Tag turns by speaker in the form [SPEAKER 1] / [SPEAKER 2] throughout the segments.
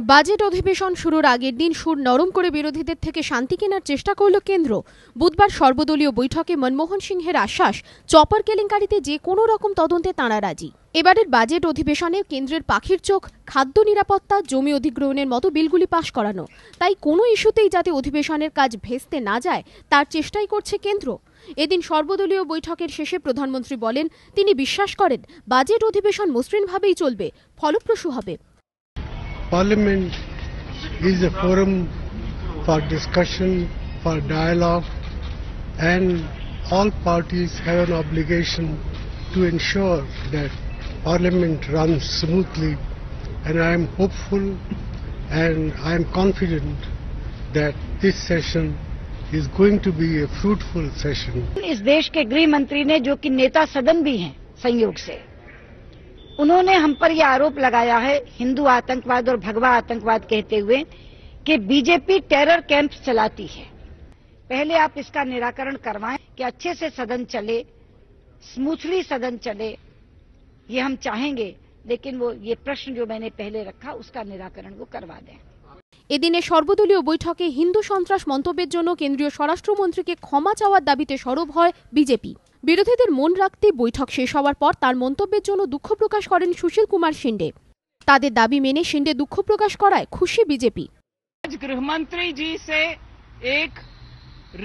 [SPEAKER 1] Budget অধিবেশন শুরুর আগের দিন সুর নরম করে বিরোধীদের থেকে শান্তি কেনার চেষ্টা করল কেন্দ্র। বুধবার সর্বদলীয় বৈঠকে মনমোহন সিংহের আশ্বাস, চপার কেলেঙ্কারিতে যে কোনো রকম তদন্তে তাঁরা রাজি। এবারের বাজেট অধিবেশনে কেন্দ্রের পাখির চোখ খাদ্য নিরাপত্তা, জমি অধিগ্রহণের মতো বিলগুলি পাশ করানো। তাই কোনো ইস্যুতেই যাতে অধিবেশনের কাজ ভেস্তে না যায় তার চেষ্টাই করছে কেন্দ্র। এদিন সর্বদলীয় বৈঠকের শেষে প্রধানমন্ত্রী বলেন, তিনি বিশ্বাস করেন বাজেট অধিবেশন মসৃণভাবেই চলবে, ফলপ্রসূ হবে।
[SPEAKER 2] Parliament is a forum for discussion, for dialogue, and all parties have an obligation to ensure that Parliament runs smoothly, and I am hopeful and I am confident that this session is going to be a fruitful session.
[SPEAKER 3] इस देश के गृह मंत्री ने, जो कि नेता सदन भी हैं संयोग से, उन्होंने हम पर यह आरोप लगाया है हिंदू आतंकवाद और भगवा आतंकवाद कहते हुए कि बीजेपी टेरर कैंप चलाती है। पहले आप इसका निराकरण करवाएं कि अच्छे से सदन चले, स्मूथली सदन चले, ये हम चाहेंगे, लेकिन वो ये प्रश्न जो मैंने पहले रखा उसका निराकरण वो करवा दें।
[SPEAKER 1] এদিনে সর্বদলীয় বৈঠকে হিন্দু সন্ত্রাস মন্তব্যের জন্য কেন্দ্রীয় স্বরাষ্ট্রমন্ত্রীকে ক্ষমা চাওয়ার দাবিতে সরব হয় বিজেপি। বিরোধীদের মন রাখতে বৈঠক শেষ হওয়ার পর তার মন্তব্যের জন্য দুঃখ প্রকাশ করেন সুশীল কুমার শিন্ডে। তাদের দাবি মেনে শিন্ডে দুঃখ প্রকাশ করায় খুশি বিজেপি।
[SPEAKER 4] आज गृहमंत्री जी से एक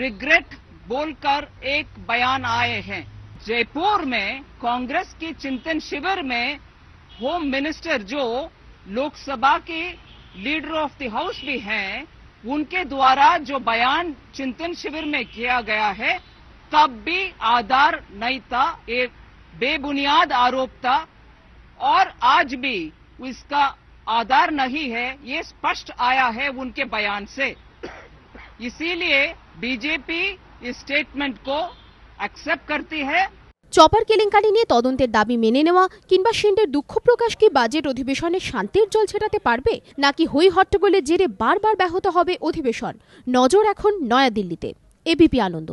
[SPEAKER 4] रिग्रेट बोलकर एक बयान आए हैं। जयपुर में कांग्रेस की चिंतन शिविर में होम मिनिस्टर, जो लोकसभा के लीडर ऑफ द हाउस भी हैं, उनके द्वारा जो बयान चिंतन शिविर में किया गया है तब भी आधार नहीं था, एक बेबुनियाद आरोप था, और आज भी इसका आधार नहीं है, ये स्पष्ट आया है उनके बयान से। इसीलिए बीजेपी इस स्टेटमेंट को एक्सेप्ट करती है।
[SPEAKER 1] চপার কেলেঙ্কারি নিয়ে তদন্তের দাবি মেনে নেওয়া কিংবা শিন্ডের দুঃখ প্রকাশ কি বাজেট অধিবেশনে শান্তির জল ছেটাতে পারবে, নাকি হই হট্টগোলের জেরে বারবার ব্যাহত হবে অধিবেশন? নজর এখন নয়াদিল্লিতে। এবিপি আনন্দ।